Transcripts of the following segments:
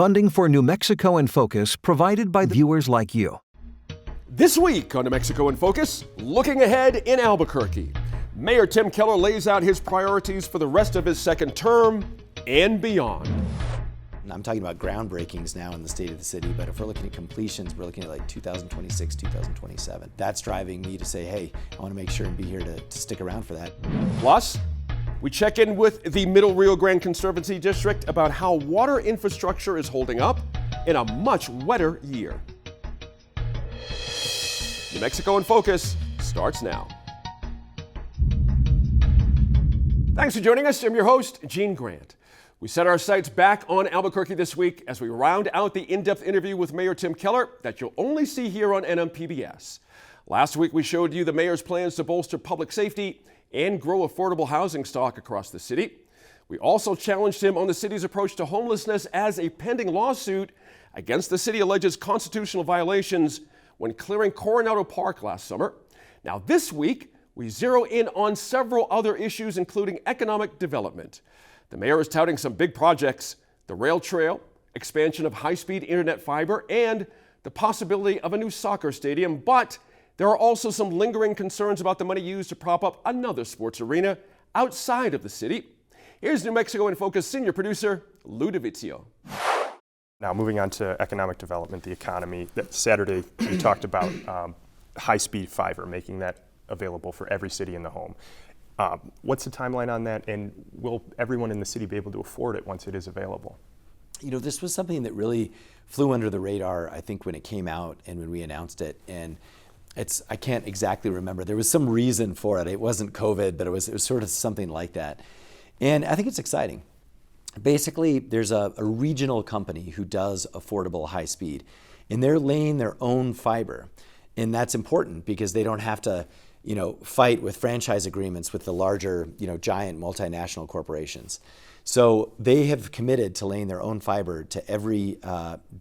Funding for New Mexico in Focus provided by viewers like you. This week on New Mexico in Focus, looking ahead in Albuquerque. Mayor Tim Keller lays out his priorities for the rest of his second term and beyond. I'm talking about groundbreakings now in the state of the city, but if we're looking at completions, we're looking at like 2026, 2027. That's driving me to say, hey, I want to make sure and be here to stick around for that. Plus, we check in with the Middle Rio Grande Conservancy District about how water infrastructure is holding up in a much wetter year. New Mexico in Focus starts now. Thanks for joining us. I'm your host, Gene Grant. We set our sights back on Albuquerque this week as we round out the in-depth interview with Mayor Tim Keller that you'll only see here on NMPBS. Last week, we showed you the mayor's plans to bolster public safety and grow affordable housing stock across the city. We also challenged him on the city's approach to homelessness as a pending lawsuit against the city alleges constitutional violations when clearing Coronado Park last summer. Now this week, we zero in on several other issues, including economic development. The mayor is touting some big projects, the rail trail, expansion of high-speed internet fiber, and the possibility of a new soccer stadium. But there are also some lingering concerns about the money used to prop up another sports arena outside of the city. Here's New Mexico in Focus senior producer Lou DeVizio. Now moving on to economic development, the economy. That Saturday we talked about high-speed fiber, making that available for every city in the home. What's the timeline on that, and will everyone in the city be able to afford it once it is available? You know, this was something that really flew under the radar, I think, when it came out and when we announced it. And I can't exactly remember. There was some reason for it. It wasn't COVID, but it was sort of something like that. And I think it's exciting. Basically, there's a regional company who does affordable high speed, and they're laying their own fiber. And that's important because they don't have to, fight with franchise agreements with the larger, giant multinational corporations. So they have committed to laying their own fiber to every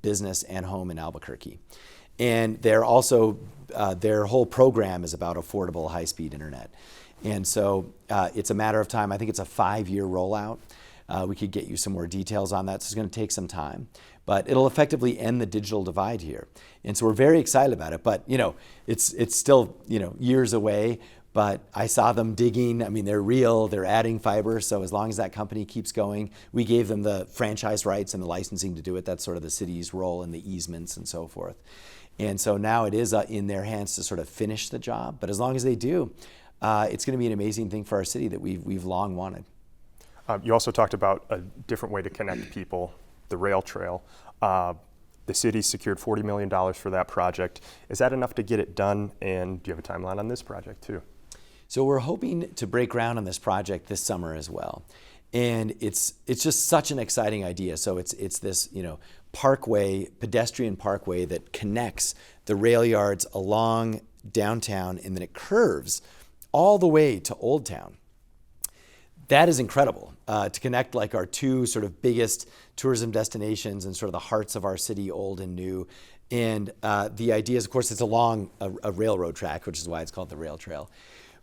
business and home in Albuquerque. And they're also, their whole program is about affordable high-speed internet. And so it's a matter of time. I think it's a 5-year rollout. We could get you some more details on that, so it's going to take some time. But it'll effectively end the digital divide here. And so we're very excited about it. But, it's still, years away. But I saw them digging. I mean, they're real. They're adding fiber. So as long as that company keeps going, we gave them the franchise rights and the licensing to do it. That's sort of the city's role in the easements and so forth. And so now it is in their hands to sort of finish the job. But as long as they do, it's going to be an amazing thing for our city that we've long wanted. You also talked about a different way to connect people, the rail trail. The city secured $40 million for that project. Is that enough to get it done? And do you have a timeline on this project too? So we're hoping to break ground on this project this summer as well. And it's just such an exciting idea. So it's this, pedestrian parkway that connects the rail yards along downtown, and then it curves all the way to Old Town. That is incredible to connect like our two sort of biggest tourism destinations and sort of the hearts of our city, old and new. And the idea is, of course, it's along a railroad track, which is why it's called the rail trail.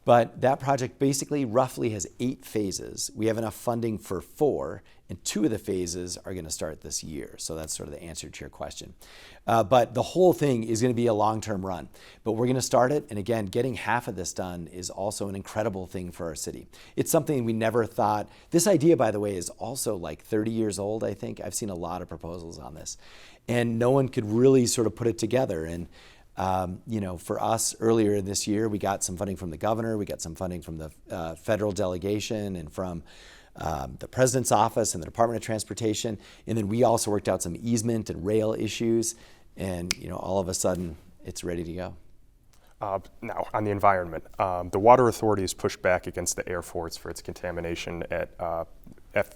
But that project basically roughly has 8 phases. We have enough funding for 4, and 2 of the phases are going to start this year. So that's sort of the answer to your question. But the whole thing is going to be a long-term run. But we're going to start it, and again, getting half of this done is also an incredible thing for our city. It's something we never thought. This idea, by the way, is also like 30 years old, I think. I've seen a lot of proposals on this. And no one could really sort of put it together. And for us earlier this year, we got some funding from the governor, we got some funding from the federal delegation and from the president's office and the Department of Transportation. And then we also worked out some easement and rail issues. And, all of a sudden it's ready to go. Now, on the environment, the Water Authority has pushed back against the Air Force for its contamination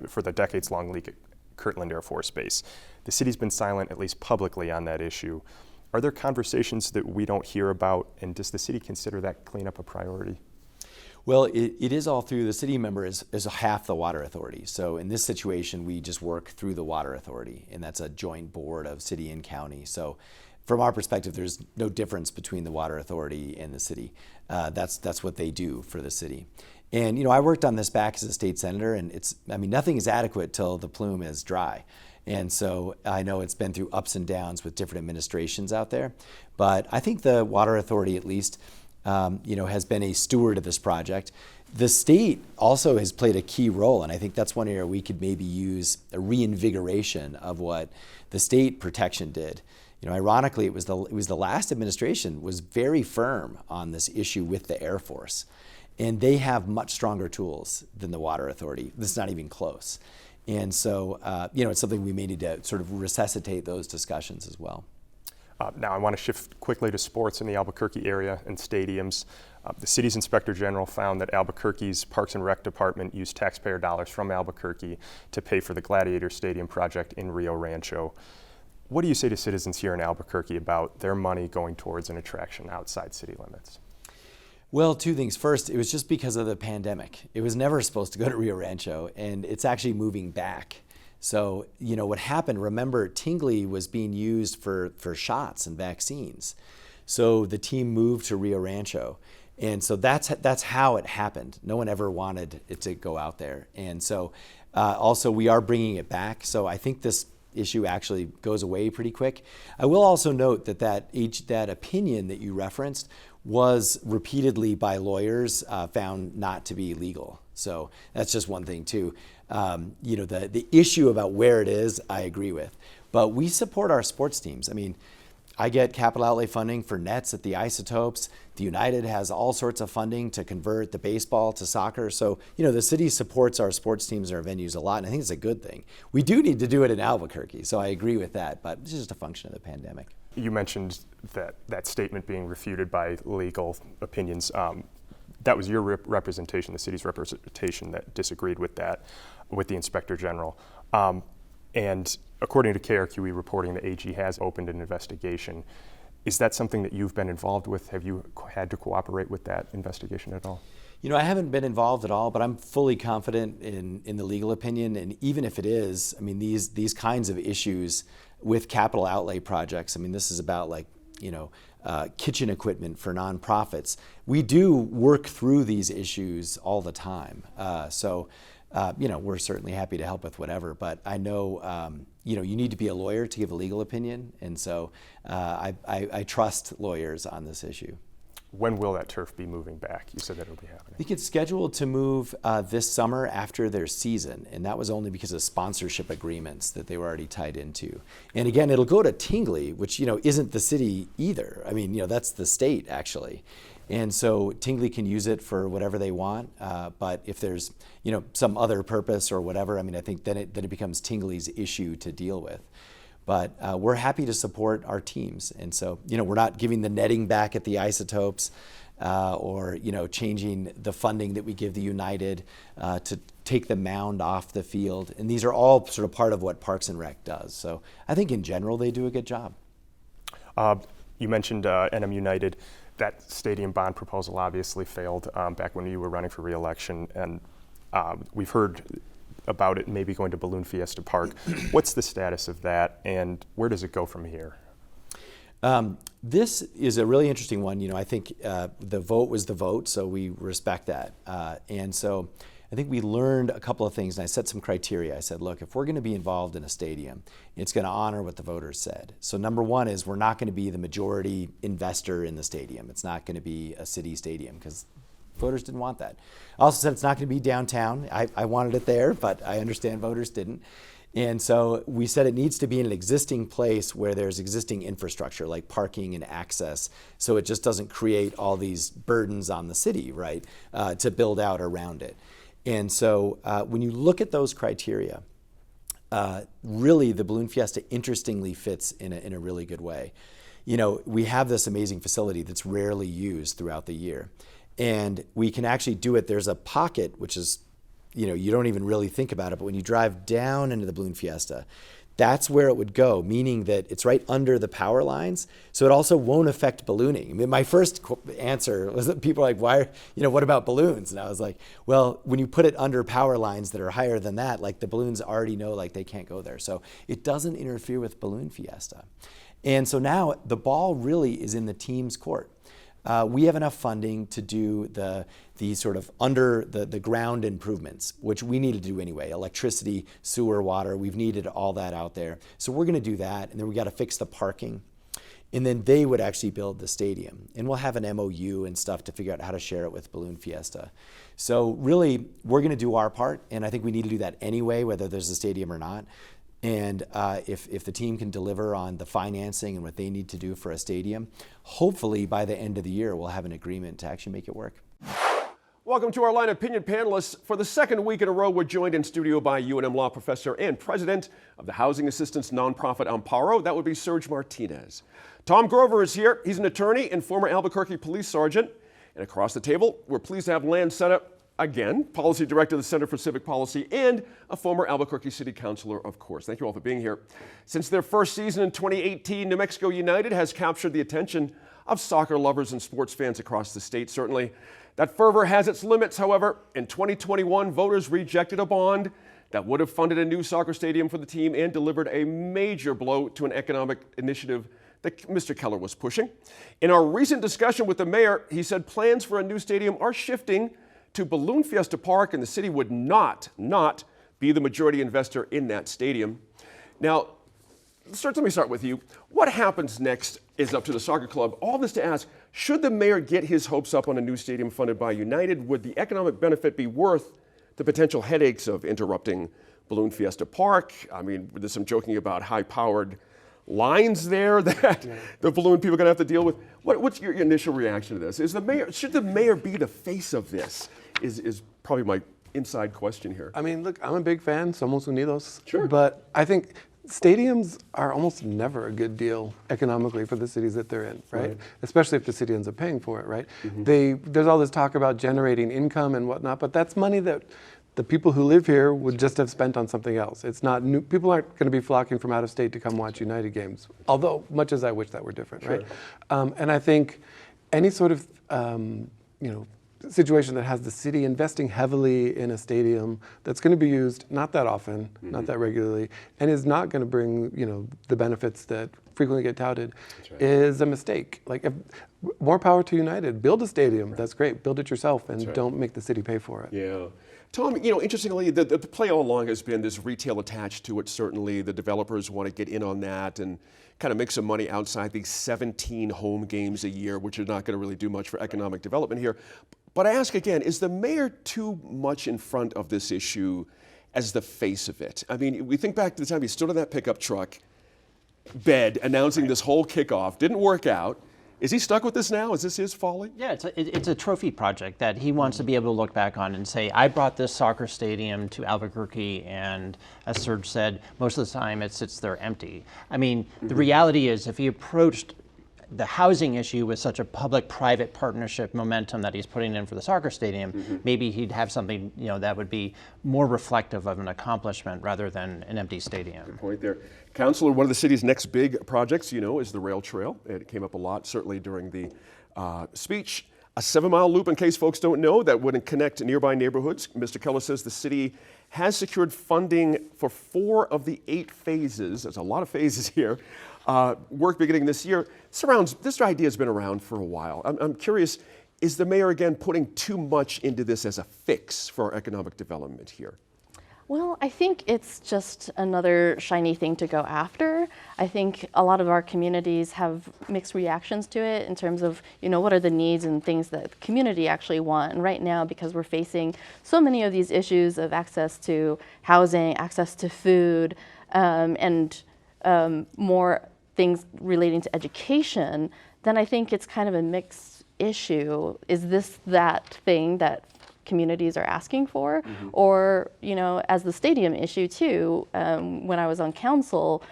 for the decades-long leak at Kirtland Air Force Base. The city's been silent, at least publicly, on that issue. Are there conversations that we don't hear about, and does the city consider that cleanup a priority? Well, it is all through the city member is half the Water Authority. So in this situation, we just work through the Water Authority, and that's a joint board of city and county. So from our perspective, there's no difference between the Water Authority and the city. That's what they do for the city. And I worked on this back as a state senator, and nothing is adequate till the plume is dry. And so I know it's been through ups and downs with different administrations out there. But I think the Water Authority, at least, has been a steward of this project. The state also has played a key role, and I think that's one area we could maybe use a reinvigoration of what the state protection did. Ironically, it was the last administration was very firm on this issue with the Air Force, and they have much stronger tools than the Water Authority. This is not even close, and so it's something we may need to sort of resuscitate those discussions as well. Now I want to shift quickly to sports in the Albuquerque area and stadiums. The city's Inspector General found that Albuquerque's Parks and Rec Department used taxpayer dollars from Albuquerque to pay for the Gladiator Stadium project in Rio Rancho. What do you say to citizens here in Albuquerque about their money going towards an attraction outside city limits? Well, two things. First, it was just because of the pandemic. It was never supposed to go to Rio Rancho, and it's actually moving back. So, what happened, remember, Tingley was being used for shots and vaccines. So the team moved to Rio Rancho. And so that's how it happened. No one ever wanted it to go out there. And so also we are bringing it back. So I think this issue actually goes away pretty quick. I will also note that opinion that you referenced was repeatedly by lawyers found not to be legal. So that's just one thing too. The issue about where it is, I agree with. But we support our sports teams. I mean, I get capital outlay funding for nets at the Isotopes. The United has all sorts of funding to convert the baseball to soccer. So, the city supports our sports teams and our venues a lot, and I think it's a good thing. We do need to do it in Albuquerque, so I agree with that, but it's just a function of the pandemic. You mentioned that statement being refuted by legal opinions. That was your representation, the city's representation, that disagreed with that, with the Inspector General. And according to KRQE reporting, the AG has opened an investigation. Is that something that you've been involved with? Have you had to cooperate with that investigation at all? I haven't been involved at all, but I'm fully confident in the legal opinion. And even if it is, I mean, these kinds of issues with capital outlay projects, I mean, this is about kitchen equipment for nonprofits. We do work through these issues all the time. We're certainly happy to help with whatever, but I know, you need to be a lawyer to give a legal opinion, and so I trust lawyers on this issue. When will that turf be moving back? You said that it'll be happening. I think it's scheduled to move this summer after their season, and that was only because of sponsorship agreements that they were already tied into. And again, it'll go to Tingley, which isn't the city either. I mean, that's the state actually. And so Tingley can use it for whatever they want, but if there's some other purpose or whatever, I mean, I think then it becomes Tingley's issue to deal with. But we're happy to support our teams, and so we're not giving the netting back at the Isotopes, or changing the funding that we give the United to take the mound off the field, and these are all sort of part of what Parks and Rec does. So I think in general they do a good job. You mentioned NM United. That stadium bond proposal obviously failed back when you were running for re-election, and we've heard about it maybe going to Balloon Fiesta Park. What's the status of that, and where does it go from here? This is a really interesting one. I think the vote was the vote, so we respect that. And so I think we learned a couple of things, and I set some criteria. I said, look, if we're going to be involved in a stadium, it's going to honor what the voters said. So number one is we're not going to be the majority investor in the stadium. It's not going to be a city stadium because voters didn't want that. I also said it's not going to be downtown. I wanted it there, but I understand voters didn't. And so we said it needs to be in an existing place where there's existing infrastructure like parking and access, so it just doesn't create all these burdens on the city, right, to build out around it. And so when you look at those criteria, really the Balloon Fiesta interestingly fits in a really good way. We have this amazing facility that's rarely used throughout the year. And we can actually do it. There's a pocket, which is, you don't even really think about it, but when you drive down into the Balloon Fiesta, that's where it would go, meaning that it's right under the power lines. So it also won't affect ballooning. I mean, my first answer was that people are like, why, what about balloons? And I was like, well, when you put it under power lines that are higher than that, like the balloons already know like they can't go there. So it doesn't interfere with Balloon Fiesta. And so now the ball really is in the team's court. We have enough funding to do the sort of under the ground improvements, which we need to do anyway. Electricity, sewer, water, we've needed all that out there. So we're going to do that, and then we got to fix the parking. And then they would actually build the stadium. And we'll have an MOU and stuff to figure out how to share it with Balloon Fiesta. So really, we're going to do our part, and I think we need to do that anyway, whether there's a stadium or not. And if the team can deliver on the financing and what they need to do for a stadium, hopefully by the end of the year, we'll have an agreement to actually make it work. Welcome to our Line Opinion panelists. For the second week in a row, we're joined in studio by UNM law professor and president of the housing assistance nonprofit Amparo. That would be Serge Martinez. Tom Grover is here. He's an attorney and former Albuquerque police sergeant. And across the table, we're pleased to have Lan Ceta, again, policy director of the Center for Civic Policy and a former Albuquerque city councilor, of course. Thank you all for being here. Since their first season in 2018, New Mexico United has captured the attention of soccer lovers and sports fans across the state, certainly. That fervor has its limits, however. In 2021, voters rejected a bond that would have funded a new soccer stadium for the team and delivered a major blow to an economic initiative that Mr. Keller was pushing. In our recent discussion with the mayor, he said plans for a new stadium are shifting to Balloon Fiesta Park, and the city would not be the majority investor in that stadium. Now, Serge, let me start with you. What happens next is up to the soccer club. All this to ask, should the mayor get his hopes up on a new stadium funded by United? Would the economic benefit be worth the potential headaches of interrupting Balloon Fiesta Park? I mean, there's some joking about high-powered lines there that the balloon people are going to have to deal with. What's your initial reaction to this? Should the mayor be the face of this? Is probably my inside question here. I mean, look, I'm a big fan, Somos Unidos. Sure. But I think stadiums are almost never a good deal economically for the cities that they're in, right? Especially if the city ends up paying for it, right? There's all this talk about generating income and whatnot, but that's money that the people who live here would just have spent on something else. It's not new. People aren't going to be flocking from out of state to come watch United games, although much as I wish that were different, right? And I think any sort of, situation that has the city investing heavily in a stadium that's going to be used not that often, not that regularly, and is not going to bring, the benefits that frequently get touted, is a mistake. Like, more power to United. Build a stadium. That's great. Build it yourself, and don't make the city pay for it. Yeah. Tom, interestingly, the play all along has been this retail attached to it, certainly. The developers want to get in on that and kind of make some money outside these 17 home games a year, which are not going to really do much for economic development here. But I ask again, is the mayor too much in front of this issue as the face of it? I mean, we think back to the time he stood on that pickup truck bed announcing this whole kickoff. Didn't work out. Is he stuck with this now? Is this his folly? Yeah, it's a trophy project that he wants to be able to look back on and say, I brought this soccer stadium to Albuquerque, and as Serge said, most of the time it sits there empty. I mean, the reality is if he approached the housing issue with such a public-private partnership momentum that he's putting in for the soccer stadium, maybe he'd have something that would be more reflective of an accomplishment rather than an empty stadium. Good point there. Councilor, one of the city's next big projects, is the rail trail. It came up a lot, certainly during the speech. A 7-mile loop, in case folks don't know, that would connect nearby neighborhoods. Mr. Keller says the city has secured funding for 4 of the 8 phases. There's a lot of phases here. Work beginning this year. This idea has been around for a while. I'm curious, is the mayor again putting too much into this as a fix for our economic development here? Well, I think it's just another shiny thing to go after. I think a lot of our communities have mixed reactions to it in terms of, what are the needs and things that the community actually want. And right now, because we're facing so many of these issues of access to housing, access to food, and more things relating to education, then I think it's kind of a mixed issue. Is this that thing that communities are asking for? Or, as the stadium issue too, when I was on council,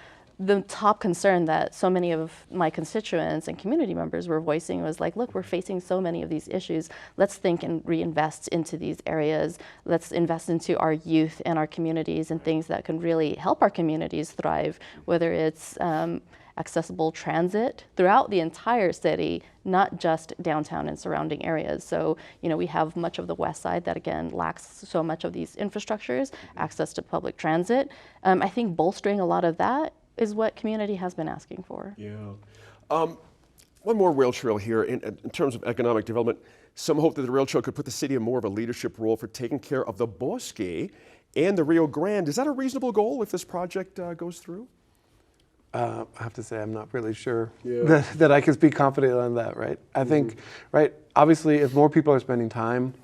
the top concern that so many of my constituents and community members were voicing was like, look, we're facing so many of these issues. Let's think and reinvest into these areas. Let's invest into our youth and our communities and things that can really help our communities thrive, whether it's accessible transit throughout the entire city, not just downtown and surrounding areas. So, we have much of the west side that, again, lacks so much of these infrastructures, access to public transit. I think bolstering a lot of that is what community has been asking for. Yeah. One more rail trail here in terms of economic development. Some hope that the rail trail could put the city in more of a leadership role for taking care of the Bosque and the Rio Grande. Is that a reasonable goal if this project goes through? I have to say I'm not really sure that I can speak confidently on that, right? I think, right, obviously if more people are spending time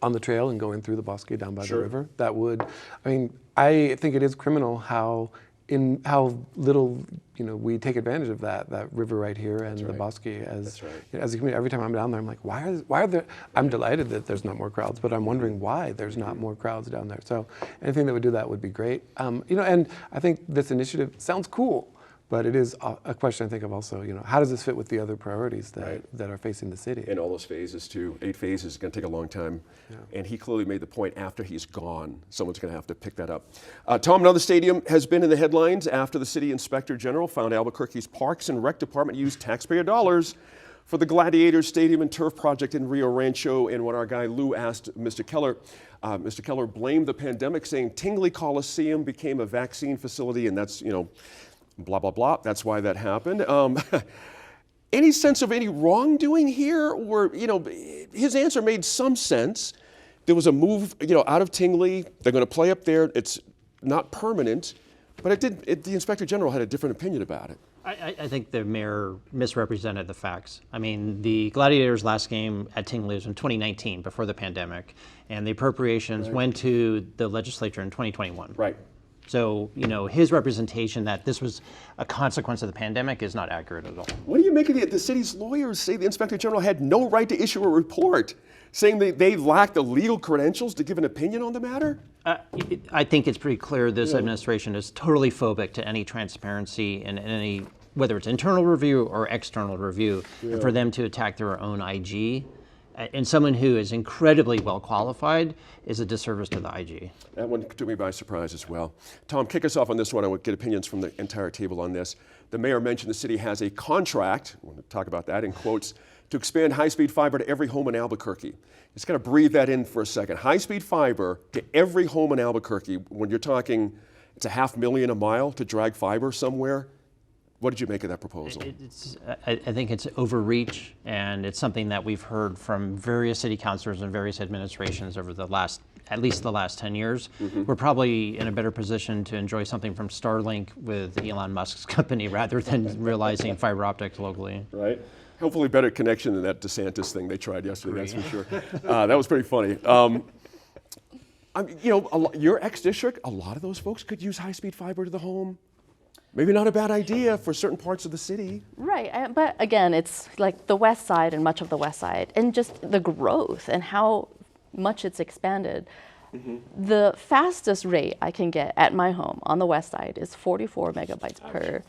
on the trail and going through the Bosque down by the river, that would, I mean, I think it is criminal how little, we take advantage of that river right here and the Bosque as a community. Every time I'm down there, I'm like, why are there, I'm delighted that there's not more crowds, but I'm wondering why there's not more crowds down there. So anything that would do that would be great. And I think this initiative sounds cool, but it is a question I think of also, how does this fit with the other priorities that are facing the city? And all those phases too, 8 phases is going to take a long time. Yeah. And he clearly made the point after he's gone, someone's going to have to pick that up. Tom, another stadium has been in the headlines after the city inspector general found Albuquerque's Parks and Rec department used taxpayer dollars for the Gladiators Stadium and Turf project in Rio Rancho. And when our guy Lou asked Mr. Keller blamed the pandemic, saying Tingley Coliseum became a vaccine facility, and that's, blah, blah, blah. That's why that happened. Any sense of any wrongdoing here? Or, his answer made some sense. There was a move, out of Tingley. They're going to play up there. It's not permanent. But the Inspector General had a different opinion about it. I think the mayor misrepresented the facts. I mean, the Gladiators' last game at Tingley was in 2019, before the pandemic. And the appropriations went to the legislature in 2021. Right. So, his representation that this was a consequence of the pandemic is not accurate at all. What do you make of the city's lawyers say the Inspector General had no right to issue a report, saying they lacked the legal credentials to give an opinion on the matter? I think it's pretty clear this administration is totally phobic to any transparency and any, whether it's internal review or external review, and for them to attack their own IG. And someone who is incredibly well qualified is a disservice to the IG. That one took me by surprise as well. Tom, kick us off on this one. I want to get opinions from the entire table on this. The mayor mentioned the city has a contract, I want to talk about that in quotes, to expand high-speed fiber to every home in Albuquerque. Just gotta breathe that in for a second. High-speed fiber to every home in Albuquerque. When you're talking, it's $500,000 a mile to drag fiber somewhere. What did you make of that proposal? I think it's overreach, and it's something that we've heard from various city councilors and various administrations over at least the last 10 years. We're probably in a better position to enjoy something from Starlink with Elon Musk's company rather than realizing fiber optics locally. Right. Hopefully better connection than that DeSantis thing they tried yesterday, that's for sure. That was pretty funny. Your ex-district, a lot of those folks could use high-speed fiber to the home. Maybe not a bad idea for certain parts of the city. Right, but again, it's like the west side and much of the west side, and just the growth and how much it's expanded. The fastest rate I can get at my home on the west side is 44 megabytes per,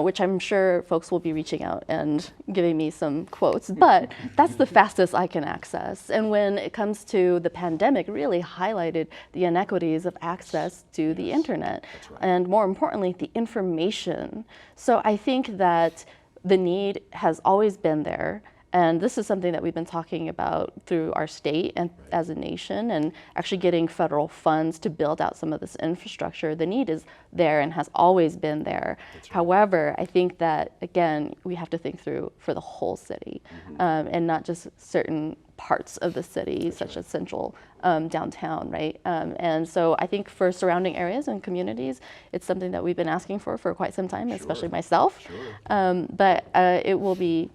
which I'm sure folks will be reaching out and giving me some quotes, but that's the fastest I can access. And when it comes to the pandemic, it really highlighted the inequities of access to the internet, and more importantly, the information. So I think that the need has always been there. And this is something that we've been talking about through our state and as a nation, and actually getting federal funds to build out some of this infrastructure. The need is there and has always been there. However, I think that, again, we have to think through for the whole city and not just certain parts of the city, such as central downtown, right? And so I think for surrounding areas and communities, it's something that we've been asking for quite some time, especially myself. But it will be,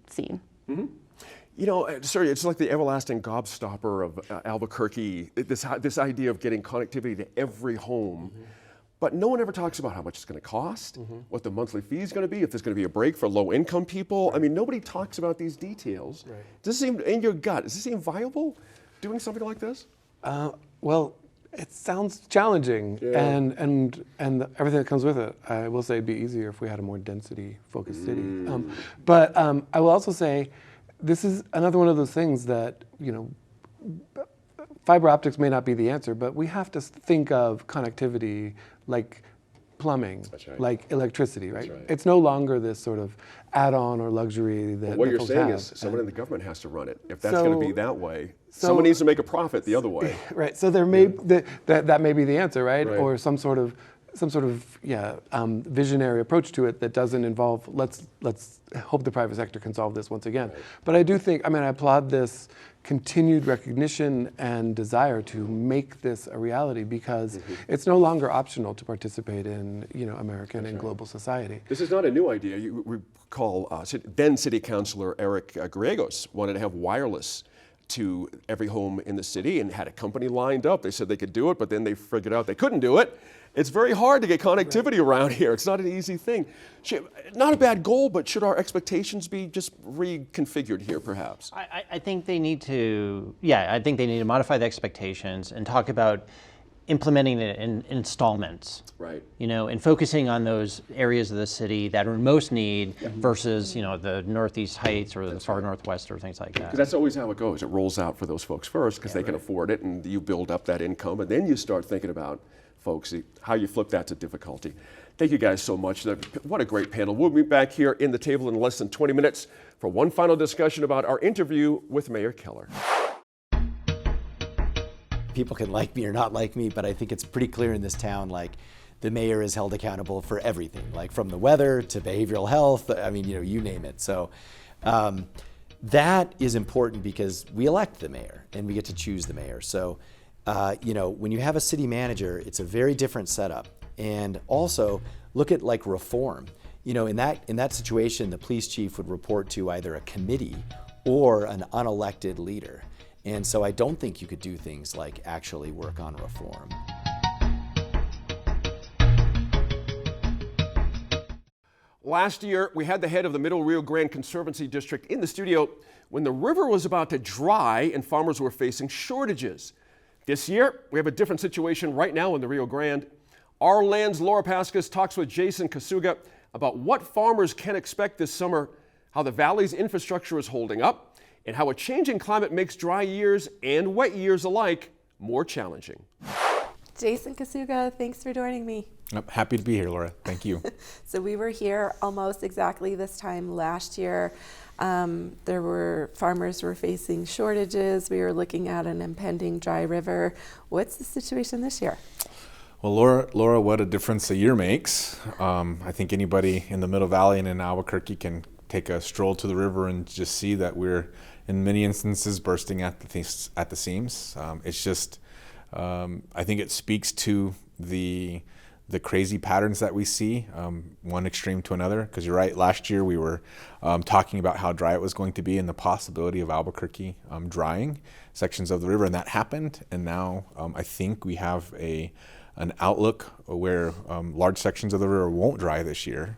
seen. Sorry, it's like the everlasting gobstopper of Albuquerque, this idea of getting connectivity to every home. But no one ever talks about how much it's going to cost, what the monthly fee is going to be, if there's going to be a break for low-income people. I mean, nobody talks about these details. Does this seem, in your gut, does this seem viable, doing something like this? Well, it sounds challenging, and everything that comes with it. I will say it'd be easier if we had a more density-focused city. But I will also say, this is another one of those things that, fiber optics may not be the answer, but we have to think of connectivity like plumbing, like electricity, right? It's no longer this sort of add-on or luxury that what you're saying is someone in the government has to run it. If that's going to be that way, someone needs to make a profit the other way. Right. So there may that may be the answer, right? Or some sort of some sort of visionary approach to it that doesn't involve let's hope the private sector can solve this once again. Right. But I do think, I applaud this continued recognition and desire to make this a reality, because it's no longer optional to participate in American and global society. This is not a new idea. You recall then City Councilor Eric Griegos wanted to have wireless to every home in the city and had a company lined up. They said they could do it, but then they figured out they couldn't do it. It's very hard to get connectivity around here. It's not an easy thing. Not a bad goal, but should our expectations be just reconfigured here, perhaps? I think they need to, I think they need to modify the expectations and talk about implementing it in installments. Right. And focusing on those areas of the city that are in most need versus, the Northeast Heights or the far Northwest or things like that. Because that's always how it goes. It rolls out for those folks first because they can afford it, and you build up that income, and then you start thinking about folks, how you flip that to difficulty. Thank you guys so much. What a great panel. We'll be back here in the table in less than 20 minutes for one final discussion about our interview with Mayor Keller. People can like me or not like me, but I think it's pretty clear in this town, the mayor is held accountable for everything, from the weather to behavioral health, you name it. So that is important because we elect the mayor and we get to choose the mayor. So when you have a city manager, it's a very different setup. And also look at reform. In that situation, the police chief would report to either a committee or an unelected leader. And so I don't think you could do things like actually work on reform. Last year, we had the head of the Middle Rio Grande Conservancy District in the studio when the river was about to dry and farmers were facing shortages. This year, we have a different situation right now in the Rio Grande. Our Land's Laura Paskus talks with Jason Kasuga about what farmers can expect this summer, how the valley's infrastructure is holding up, and how a changing climate makes dry years and wet years alike more challenging. Jason Kasuga, thanks for joining me. I'm happy to be here, Laura. Thank you. So we were here almost exactly this time last year. Farmers were facing shortages. We were looking at an impending dry river. What's the situation this year? Well, Laura, what a difference a year makes. I think anybody in the Middle Valley and in Albuquerque can take a stroll to the river and just see that we're, in many instances, bursting at the seams. It's just, I think it speaks to the crazy patterns that we see, one extreme to another. Because you're right, last year we were talking about how dry it was going to be and the possibility of Albuquerque drying sections of the river, and that happened. And now I think we have an outlook where large sections of the river won't dry this year.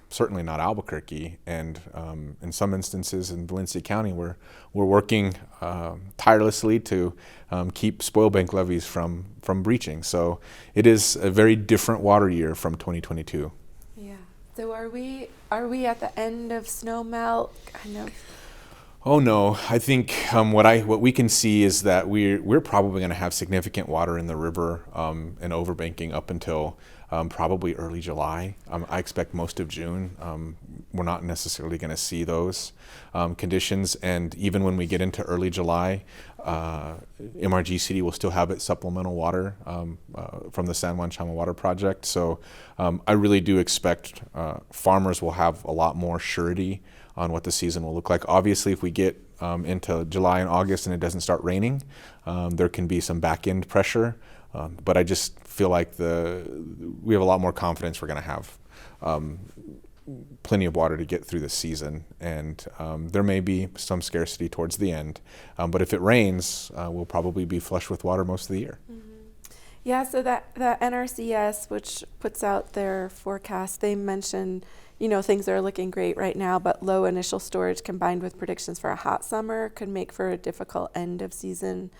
Certainly not Albuquerque, and in some instances in Valencia County, we're working tirelessly to keep spoil bank levees from breaching. So it is a very different water year from 2022. Yeah. So are we at the end of snow melt? Kind of. Oh no, I think what we can see is that we're probably going to have significant water in the river and overbanking up until probably early July. I expect most of June. We're not necessarily going to see those conditions, and even when we get into early July, MRG City will still have its supplemental water from the San Juan Chama Water Project. So I really do expect farmers will have a lot more surety on what the season will look like. Obviously, if we get into July and August and it doesn't start raining, there can be some back end pressure. But I just feel like we have a lot more confidence we're going to have plenty of water to get through the season, and there may be some scarcity towards the end. But if it rains, we'll probably be flush with water most of the year. Mm-hmm. Yeah, so the NRCS, which puts out their forecast, they mentioned, things are looking great right now, but low initial storage combined with predictions for a hot summer could make for a difficult end of season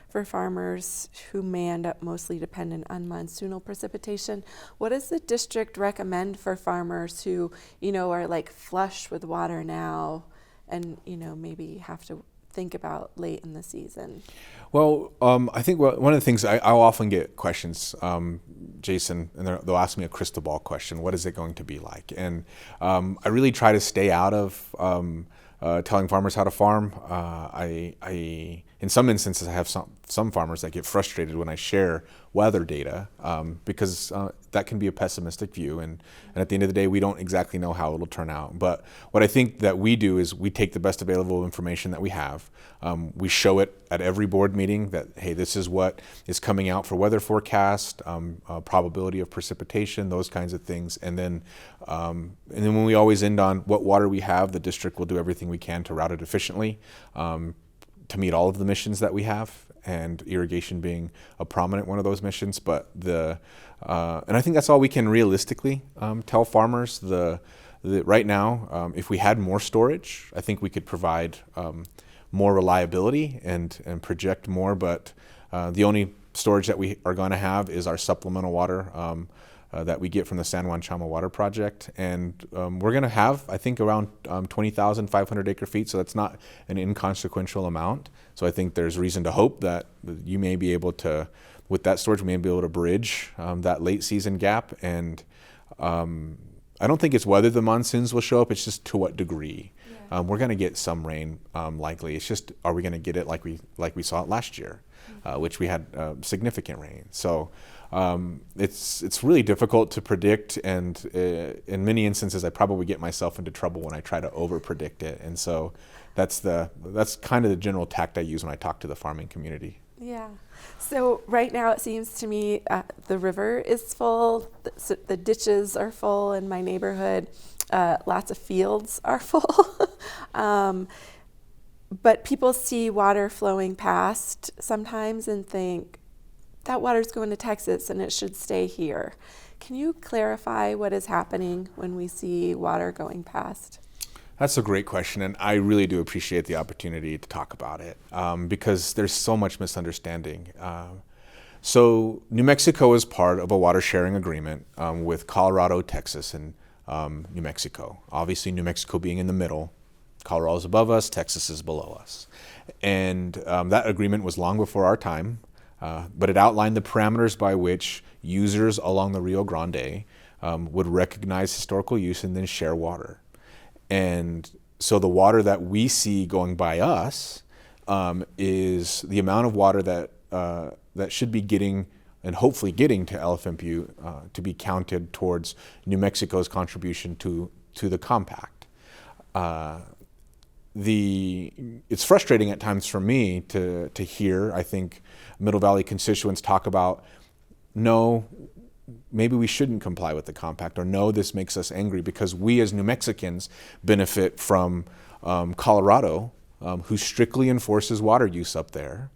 for farmers who may end up mostly dependent on monsoonal precipitation. What does the district recommend for farmers who, are flush with water now and, maybe have to think about late in the season? Well, I think one of the things I'll often get questions, Jason, and they'll ask me a crystal ball question. What is it going to be like? And I really try to stay out of telling farmers how to farm. In some instances, I have some farmers that get frustrated when I share weather data because that can be a pessimistic view, and at the end of the day, we don't exactly know how it'll turn out. But what I think that we do is we take the best available information that we have. We show it at every board meeting that, hey, this is what is coming out for weather forecast, probability of precipitation, those kinds of things. And then when we always end on what water we have, the district will do everything we can to route it efficiently to meet all of the missions that we have, and irrigation being a prominent one of those missions. But and I think that's all we can realistically tell farmers. Right now, if we had more storage, I think we could provide more reliability and project more. But the only storage that we are going to have is our supplemental water that we get from the San Juan Chama Water Project. And we're going to have, I think, around 20,500 acre feet, so that's not an inconsequential amount. So I think there's reason to hope that you may be able to, with that storage, we may be able to bridge that late season gap. And I don't think it's whether the monsoons will show up, it's just to what degree. Yeah. We're going to get some rain likely. It's just, are we going to get it like we saw it last year, which we had significant rain. So it's really difficult to predict, and in many instances I probably get myself into trouble when I try to over predict it. And so that's kind of the general tact I use when I talk to the farming community. Yeah. So right now it seems to me the river is full, the ditches are full in my neighborhood, lots of fields are full. But people see water flowing past sometimes and think, that water's going to Texas and it should stay here. Can you clarify what is happening when we see water going past? That's a great question, and I really do appreciate the opportunity to talk about it because there's so much misunderstanding. So New Mexico is part of a water sharing agreement with Colorado, Texas, and New Mexico. Obviously, New Mexico being in the middle, Colorado is above us, Texas is below us. And that agreement was long before our time. But it outlined the parameters by which users along the Rio Grande would recognize historical use and then share water. And so the water that we see going by us is the amount of water that should be getting and hopefully getting to Elephant Butte to be counted towards New Mexico's contribution to the compact. It's frustrating at times for me to hear, I think, Middle Valley constituents talk about, no, maybe we shouldn't comply with the compact, or no, this makes us angry, because we as New Mexicans benefit from Colorado, who strictly enforces water use up there,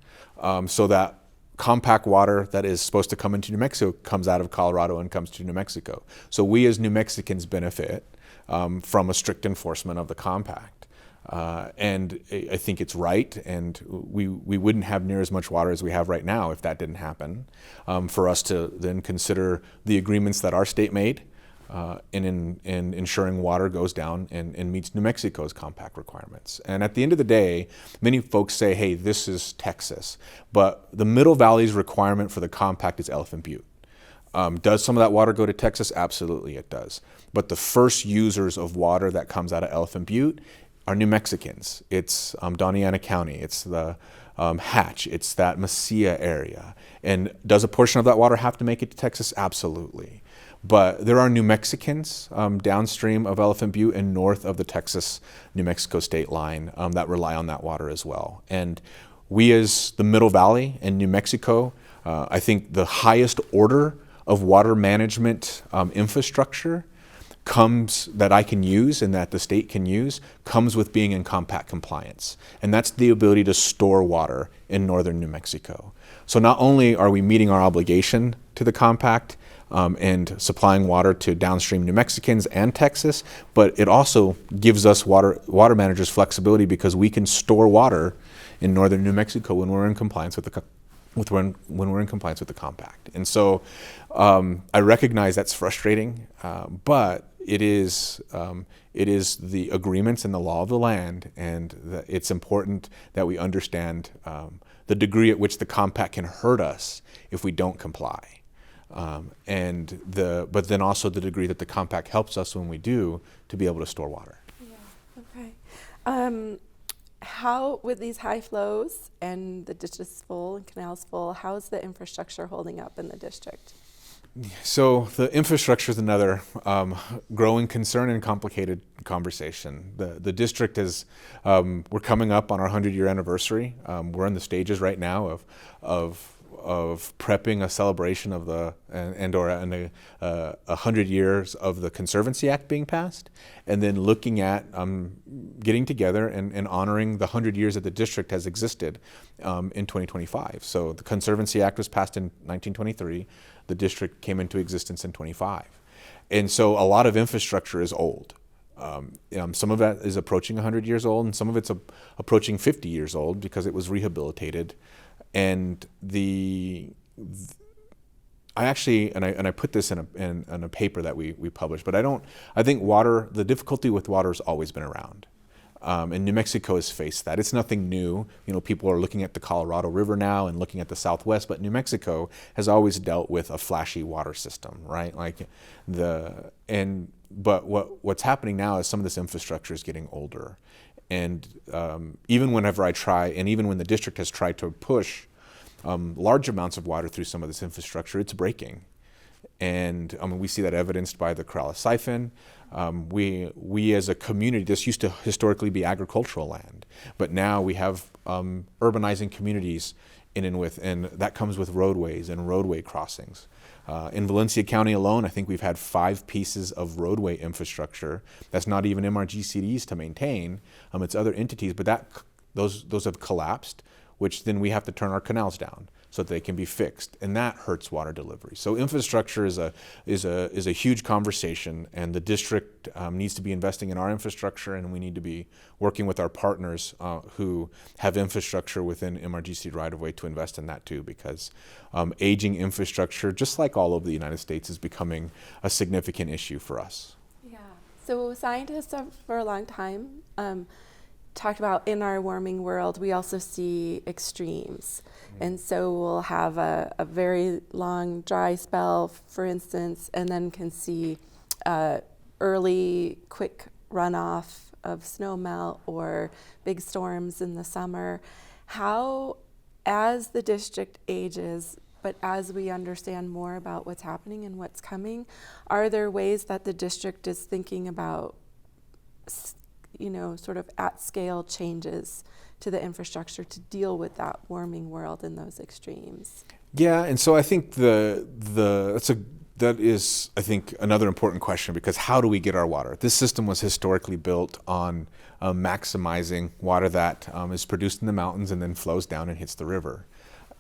so that compact water that is supposed to come into New Mexico comes out of Colorado and comes to New Mexico. So we as New Mexicans benefit from a strict enforcement of the compact. And I think it's right, and we wouldn't have near as much water as we have right now if that didn't happen, for us to then consider the agreements that our state made in ensuring water goes down and meets New Mexico's compact requirements. And at the end of the day, many folks say, hey, this is Texas, but the Middle Valley's requirement for the compact is Elephant Butte. Does some of that water go to Texas? Absolutely it does. But the first users of water that comes out of Elephant Butte are New Mexicans. It's Doñana County, it's the Hatch, it's that Mesilla area. And does a portion of that water have to make it to Texas? Absolutely. But there are New Mexicans downstream of Elephant Butte and north of the Texas-New Mexico state line that rely on that water as well. And we as the Middle Valley and New Mexico, I think the highest order of water management infrastructure that I can use and that the state can use comes with being in compact compliance. And that's the ability to store water in northern New Mexico. So not only are we meeting our obligation to the compact and supplying water to downstream New Mexicans and Texas, but it also gives us water managers flexibility, because we can store water in northern New Mexico when we're in compliance with when we're in compliance with the compact. And so I recognize that's frustrating, but it is the agreements and the law of the land, and it's important that we understand the degree at which the compact can hurt us if we don't comply, but then also the degree that the compact helps us when we do to be able to store water. Yeah. Okay. How, with these high flows and the ditches full and canals full, how is the infrastructure holding up in the district? So the infrastructure is another growing concern and complicated conversation. The district is, we're coming up on our 100-year anniversary. We're in the stages right now of prepping a celebration of the 100 years of the Conservancy Act being passed, and then looking at getting together and honoring the 100 years that the district has existed in 2025. So the Conservancy Act was passed in 1923. The district came into existence in 25. And so a lot of infrastructure is old. Some of that is approaching 100 years old, and some of it's approaching 50 years old because it was rehabilitated. And I put this in a paper that we published, but I think water, the difficulty with water has always been around. And New Mexico has faced that. It's nothing new. People are looking at the Colorado River now and looking at the Southwest, but New Mexico has always dealt with a flashy water system, right? But what's happening now is some of this infrastructure is getting older. And even whenever I try, and even when the district has tried to push large amounts of water through some of this infrastructure, it's breaking. And we see that evidenced by the Corrales siphon. We as a community, this used to historically be agricultural land, but now we have urbanizing communities in and with, and that comes with roadways and roadway crossings. In Valencia County alone, I think we've had 5 pieces of roadway infrastructure. That's not even MRGCDs to maintain. It's other entities, but those have collapsed, which then we have to turn our canals down so that they can be fixed, and that hurts water delivery. So infrastructure is a huge conversation, and the district needs to be investing in our infrastructure, and we need to be working with our partners who have infrastructure within MRGC right-of-way to invest in that too, because aging infrastructure, just like all over the United States, is becoming a significant issue for us. Yeah. So scientists have for a long time talked about, in our warming world, we also see extremes. And so we'll have a very long dry spell, for instance, and then can see early, quick runoff of snow melt or big storms in the summer. How, as the district ages, but as we understand more about what's happening and what's coming, are there ways that the district is thinking about sort of at scale changes to the infrastructure to deal with that warming world and those extremes? Yeah, and so I think that is I think another important question, because how do we get our water? This system was historically built on maximizing water that is produced in the mountains and then flows down and hits the river.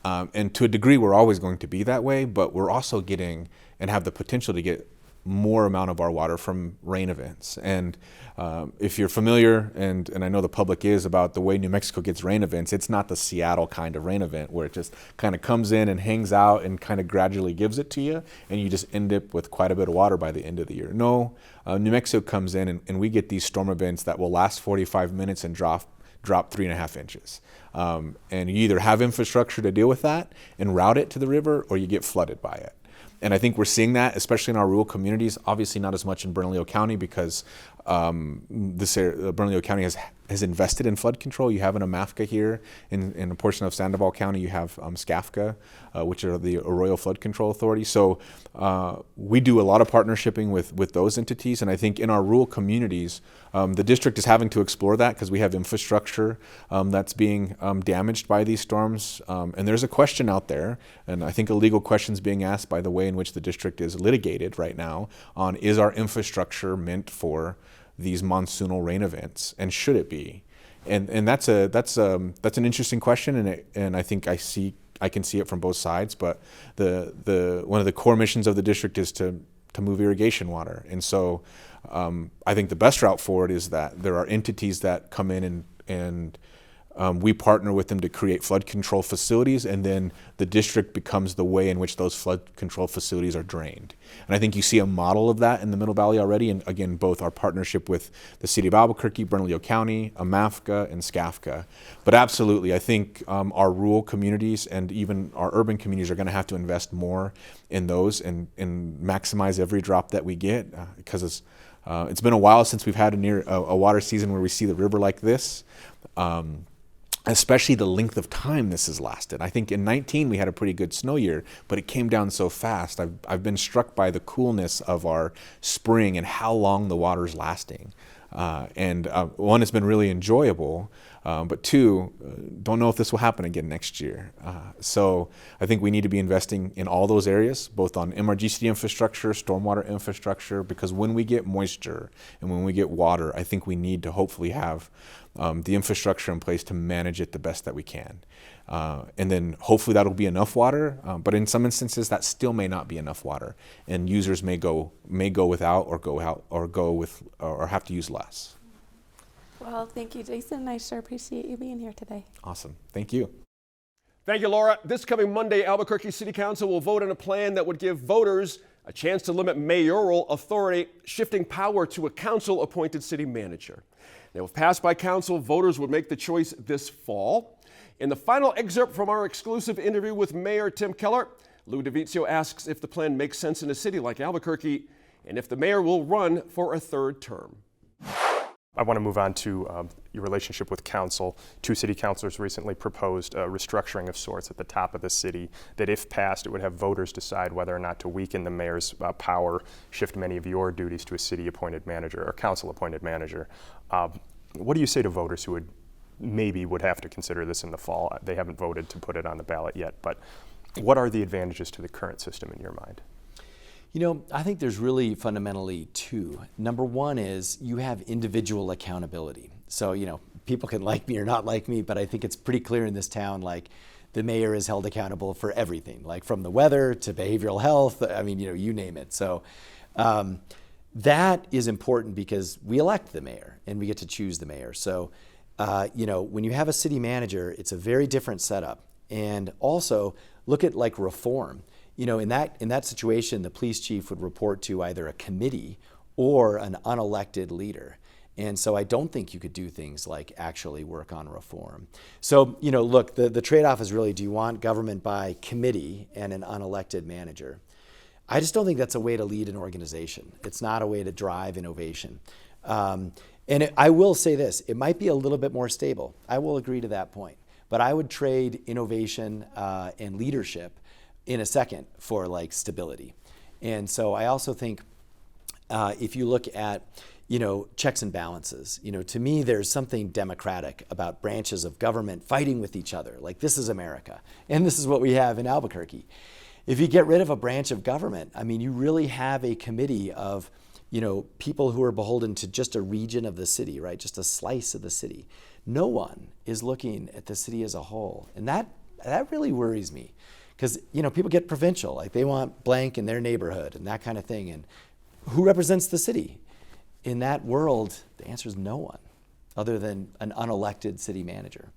And to a degree, we're always going to be that way, but we're also getting and have the potential to get more amount of our water from rain events. And if you're familiar, and I know the public is, about the way New Mexico gets rain events, it's not the Seattle kind of rain event where it just kind of comes in and hangs out and kind of gradually gives it to you, and you just end up with quite a bit of water by the end of the year. No, New Mexico comes in and we get these storm events that will last 45 minutes and drop 3.5 inches. And you either have infrastructure to deal with that and route it to the river, or you get flooded by it. And I think we're seeing that, especially in our rural communities. Obviously not as much in Bernalillo County, because Bernalillo County has invested in flood control. You have an AMAFCA here. In a portion of Sandoval County, you have SCAFCA, which are the Arroyo Flood Control Authority. So we do a lot of partnershiping with those entities. And I think in our rural communities, the district is having to explore that, because we have infrastructure that's being damaged by these storms. And there's a question out there, and I think a legal question is being asked by the way in which the district is litigated right now on, is our infrastructure meant for these monsoonal rain events, and should it be? And that's an interesting question, and I think I can see it from both sides. But the one of the core missions of the district is to move irrigation water, and so I think the best route forward is that there are entities that come in and we partner with them to create flood control facilities, and then the district becomes the way in which those flood control facilities are drained. And I think you see a model of that in the Middle Valley already, and again, both our partnership with the City of Albuquerque, Bernalillo County, AMAFCA, and SCAFCA. But absolutely, I think our rural communities and even our urban communities are going to have to invest more in those and maximize every drop that we get, because it's been a while since we've had a water season where we see the river like this. especially the length of time this has lasted. I think in 19 we had a pretty good snow year, but it came down so fast. I've been struck by the coolness of our spring and how long the water's lasting. One, it's been really enjoyable, but two, don't know if this will happen again next year. So I think we need to be investing in all those areas, both on MRGCD infrastructure, stormwater infrastructure, because when we get moisture and when we get water, I think we need to hopefully have the infrastructure in place to manage it the best that we can. And then hopefully that'll be enough water, but in some instances that still may not be enough water, and users may go without or have to use less. Well, thank you, Jason. I sure appreciate you being here today. Awesome. Thank you. Thank you, Laura. This coming Monday, Albuquerque City Council will vote on a plan that would give voters a chance to limit mayoral authority, shifting power to a council-appointed city manager. Now, if passed by council, voters would make the choice this fall. In the final excerpt from our exclusive interview with Mayor Tim Keller, Lou DeVizio asks if the plan makes sense in a city like Albuquerque and if the mayor will run for a third term. I want to move on to your relationship with council. 2 city councilors recently proposed a restructuring of sorts at the top of the city that, if passed, it would have voters decide whether or not to weaken the mayor's power, shift many of your duties to a city-appointed manager or council-appointed manager. What do you say to voters who would have to consider this in the fall? They haven't voted to put it on the ballot yet, but what are the advantages to the current system in your mind? You know, I think there's really fundamentally 2. Number 1 is you have individual accountability. So, you know, people can like me or not like me, but I think it's pretty clear in this town, like, the mayor is held accountable for everything, like from the weather to behavioral health. I mean, you know, you name it. So that is important because we elect the mayor and we get to choose the mayor. So, you know, when you have a city manager, it's a very different setup. And also look at like reform. You know, in that situation, the police chief would report to either a committee or an unelected leader. And so I don't think you could do things like actually work on reform. So, you know, look, the trade-off is really, do you want government by committee and an unelected manager? I just don't think that's a way to lead an organization. It's not a way to drive innovation. I will say this, it might be a little bit more stable. I will agree to that point. But I would trade innovation and leadership in a second for like stability. And so I also think if you look at, you know, checks and balances, you know, to me there's something democratic about branches of government fighting with each other. Like, this is America, and this is what we have in Albuquerque. If you get rid of a branch of government, I mean, you really have a committee of, you know, people who are beholden to just a region of the city, right? Just a slice of the city. No one is looking at the city as a whole. And that really worries me. Because, you know, people get provincial, like they want blank in their neighborhood and that kind of thing. And who represents the city? In that world, the answer is no one other than an unelected city manager.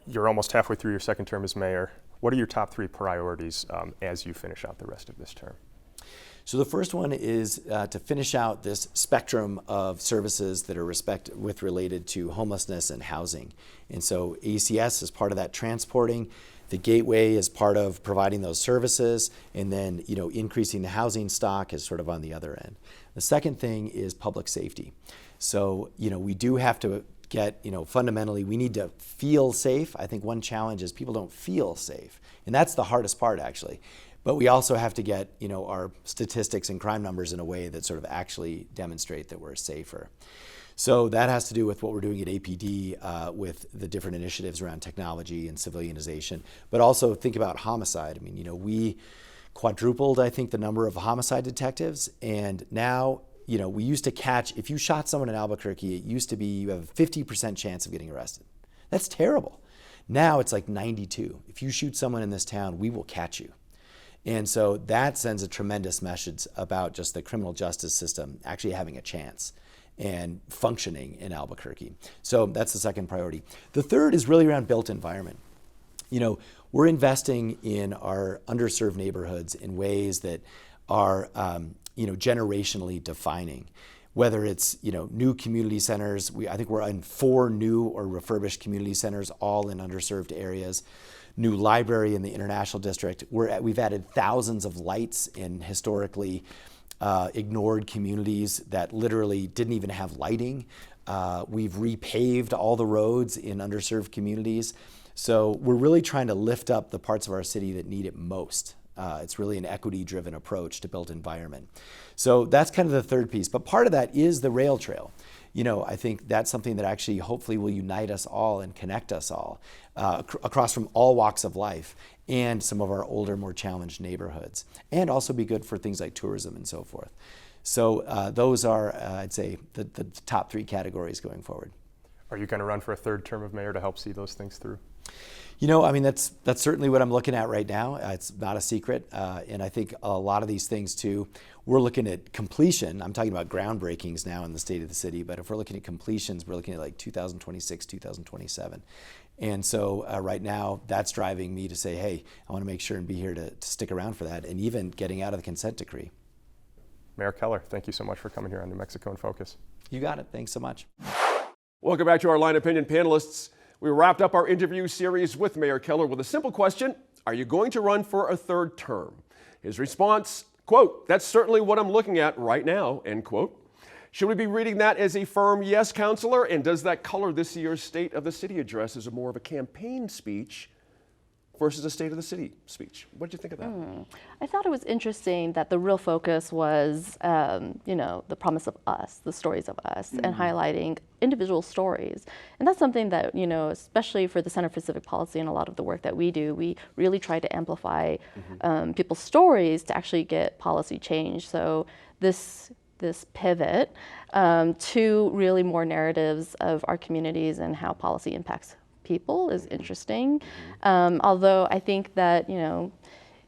You're almost halfway through your second term as mayor. What are your top 3 priorities as you finish out the rest of this term? So the first one is to finish out this spectrum of services that are related to homelessness and housing. And so ACS is part of that transporting. The Gateway is part of providing those services, and then, you know, increasing the housing stock is sort of on the other end. The second thing is public safety. So, you know, we do have to get, you know, fundamentally, we need to feel safe. I think one challenge is people don't feel safe, and that's the hardest part, actually. But we also have to get, you know, our statistics and crime numbers in a way that sort of actually demonstrate that we're safer. So that has to do with what we're doing at APD with the different initiatives around technology and civilianization, but also think about homicide. I mean, you know, we quadrupled, I think, the number of homicide detectives, and now, you know, we used to catch, if you shot someone in Albuquerque, it used to be you have a 50% chance of getting arrested. That's terrible. Now it's like 92. If you shoot someone in this town, we will catch you. And so that sends a tremendous message about just the criminal justice system actually having a chance and functioning in Albuquerque. So that's the second priority. The third is really around built environment. You know, we're investing in our underserved neighborhoods in ways that are, you know, generationally defining. Whether it's, you know, new community centers, I think we're in 4 new or refurbished community centers, all in underserved areas. New library in the International District. We've added thousands of lights in historically ignored communities that literally didn't even have lighting. We've repaved all the roads in underserved communities. So we're really trying to lift up the parts of our city that need it most. It's really an equity-driven approach to built environment. So that's kind of the third piece. But part of that is the rail trail. I think that's something that actually hopefully will unite us all and connect us all across from all walks of life and some of our older, more challenged neighborhoods, and also be good for things like tourism and so forth. So those are, I'd say, the top three categories going forward. Are you going to run for a third term of mayor to help see those things through? That's certainly what I'm looking at right now. It's not a secret. And I think a lot of these things too, we're looking at completion. I'm talking about groundbreakings now in the state of the city, but if we're looking at completions, we're looking at like 2026, 2027. And so right now that's driving me to say, hey, I want to make sure and be here to stick around for that, and even getting out of the consent decree. Mayor Keller, thank you so much for coming here on New Mexico in Focus. You got it. Thanks so much. Welcome back to our Line Opinion panelists. We wrapped up our interview series with Mayor Keller with a simple question: are you going to run for a third term? His response, quote, "That's certainly what I'm looking at right now," end quote. Should we be reading that as a firm yes, Counselor? And does that color this year's State of the City address as more of a campaign speech versus a State of the City speech? What did you think of that? I thought it was interesting that the real focus was, the promise of us, the stories of us, and highlighting individual stories. And that's something that, especially for the Center for Civic Policy and a lot of the work that we do, we really try to amplify people's stories to actually get policy change. So this pivot to really more narratives of our communities and how policy impacts people is interesting. Although I think that,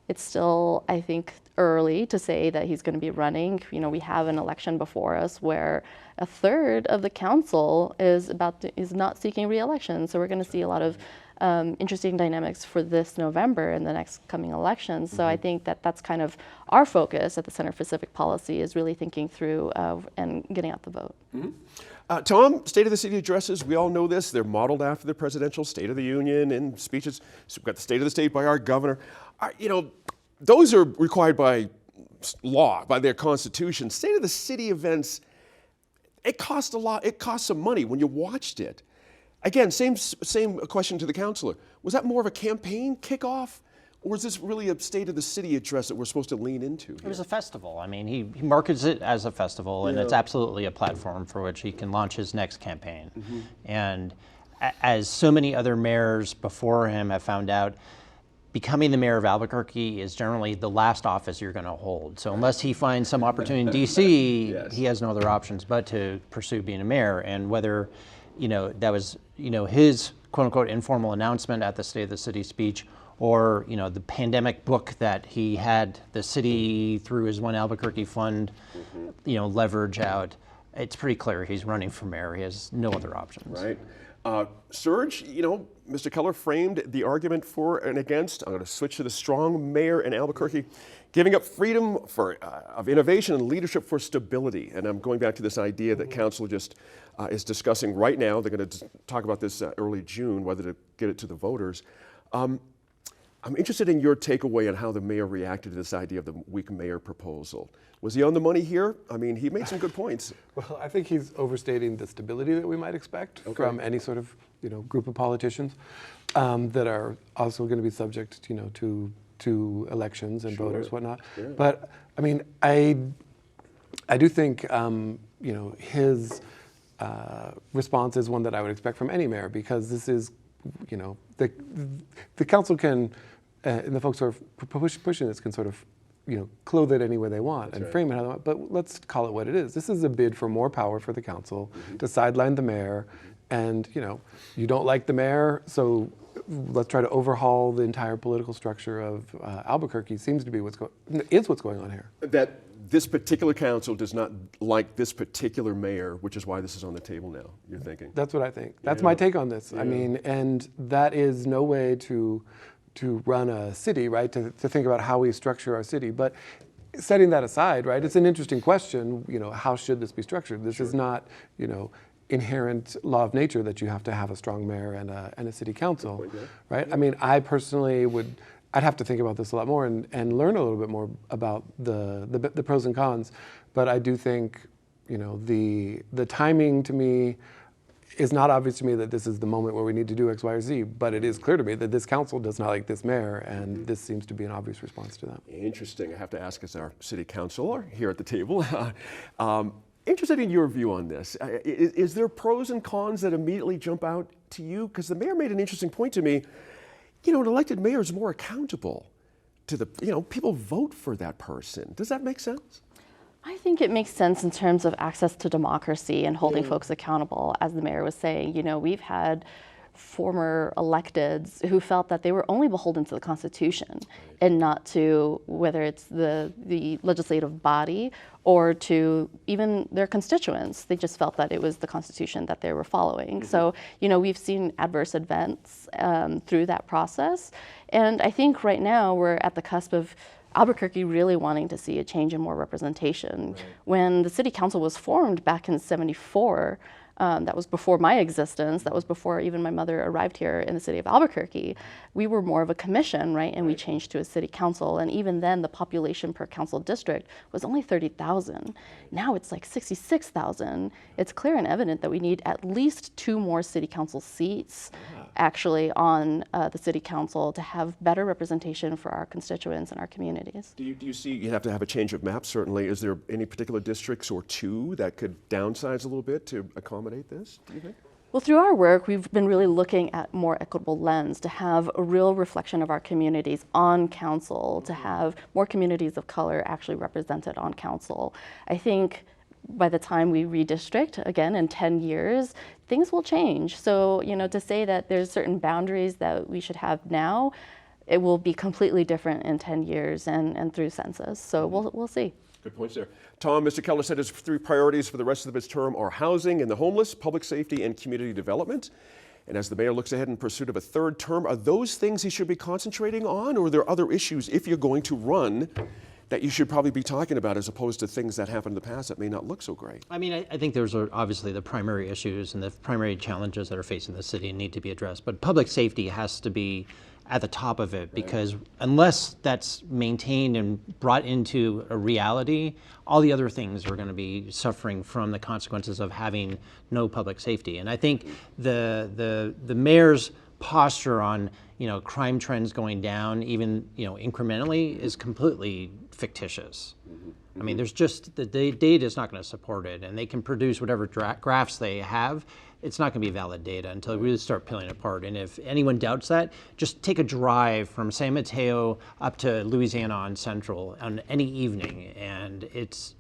it's still, I think, early to say that he's going to be running. We have an election before us where a third of the council is not seeking re-election. So we're going to see a lot of interesting dynamics for this November and the next coming elections. So I think that that's kind of our focus at the Center for Civic Policy, is really thinking through and getting out the vote. Tom, State of the City addresses, we all know this. They're modeled after the presidential State of the Union and speeches. So we've got the State of the State by our governor. Those are required by law, by their constitution. State of the City events, it cost a lot. It cost some money when you watched it. Again, same question to the counselor. Was that more of a campaign kickoff, or is this really a State of the City address that we're supposed to lean into here? It was a festival. I mean, he markets it as a festival, and it's absolutely a platform for which he can launch his next campaign. And as so many other mayors before him have found out, becoming the mayor of Albuquerque is generally the last office you're going to hold. So unless he finds some opportunity in DC, he has no other options but to pursue being a mayor. And whether, that was, his quote unquote informal announcement at the State of the City speech, or, the pandemic book that he had the city through his One Albuquerque Fund, leverage out, it's pretty clear he's running for mayor. He has no other options. Right. Serge, Mr. Keller framed the argument for and against. I'm going to switch to the strong mayor in Albuquerque, giving up freedom of innovation and leadership for stability. And I'm going back to this idea that council just is discussing right now. They're going to talk about this early June, whether to get it to the voters. I'm interested in your takeaway on how the mayor reacted to this idea of the weak mayor proposal. Was he on the money here? I mean, he made some good points. Well, I think he's overstating the stability that we might expect from any sort of group of politicians that are also going to be subject to elections and voters, whatnot. Yeah. But I mean, I do think his response is one that I would expect from any mayor, because this is the council can and the folks who are pushing this can sort of clothe it any way they want and frame it how they want. But let's call it what it is. This is a bid for more power for the council to sideline the mayor. And you don't like the mayor, so let's try to overhaul the entire political structure of Albuquerque. Seems to be what's going on here. That this particular council does not like this particular mayor, which is why this is on the table now, you're thinking? That's what I think. That's my take on this. I mean, and that is no way to run a city, right? To think about how we structure our city. But setting that aside, right? It's an interesting question, how should this be structured? This is not, inherent law of nature that you have to have a strong mayor and a city council, right? I mean, I personally I'd have to think about this a lot more and learn a little bit more about the pros and cons. But I do think, the timing to me it's not obvious to me that this is the moment where we need to do X, Y, or Z, but it is clear to me that this council does not like this mayor, and this seems to be an obvious response to that. Interesting. I have to ask, as our city councilor here at the table, interested in your view on this. Is there pros and cons that immediately jump out to you? Because the mayor made an interesting point to me. An elected mayor is more accountable to the, people vote for that person. Does that make sense? I think it makes sense in terms of access to democracy and holding folks accountable. As the mayor was saying, we've had former electeds who felt that they were only beholden to the Constitution and not to whether it's the legislative body or to even their constituents. They just felt that it was the Constitution that they were following. So, we've seen adverse events through that process. And I think right now we're at the cusp of Albuquerque really wanting to see a change in more representation. Right. When the city council was formed back in '74, that was before my existence, that was before even my mother arrived here in the city of Albuquerque, we were more of a commission, right? And we changed to a city council. And even then, the population per council district was only 30,000. Now it's like 66,000. It's clear and evident that we need at least 2 more city council seats actually on the city council to have better representation for our constituents and our communities. Do you see you have to have a change of map, certainly? Is there any particular districts or 2 that could downsize a little bit to accommodate this, do you think? Well, through our work, we've been really looking at more equitable lens to have a real reflection of our communities on council, to have more communities of color actually represented on council. I think by the time we redistrict, again, in 10 years, things will change. So, to say that there's certain boundaries that we should have now, it will be completely different in 10 years and through census. So we'll see. Good points there. Tom, Mr. Keller said his 3 priorities for the rest of his term are housing and the homeless, public safety, and community development. And as the mayor looks ahead in pursuit of a 3rd term, are those things he should be concentrating on, or are there other issues, if you're going to run, that you should probably be talking about as opposed to things that happened in the past that may not look so great? I mean, I think those are obviously the primary issues and the primary challenges that are facing the city and need to be addressed. But public safety has to be at the top of it, because unless that's maintained and brought into a reality, all the other things are going to be suffering from the consequences of having no public safety. And I think the mayor's posture on crime trends going down, even incrementally, is completely fictitious. I mean, there's just the data is not going to support it, and they can produce whatever graphs they have. It's not going to be valid data until we really start peeling it apart. And if anyone doubts that, just take a drive from San Mateo up to Louisiana on Central on any evening, and it's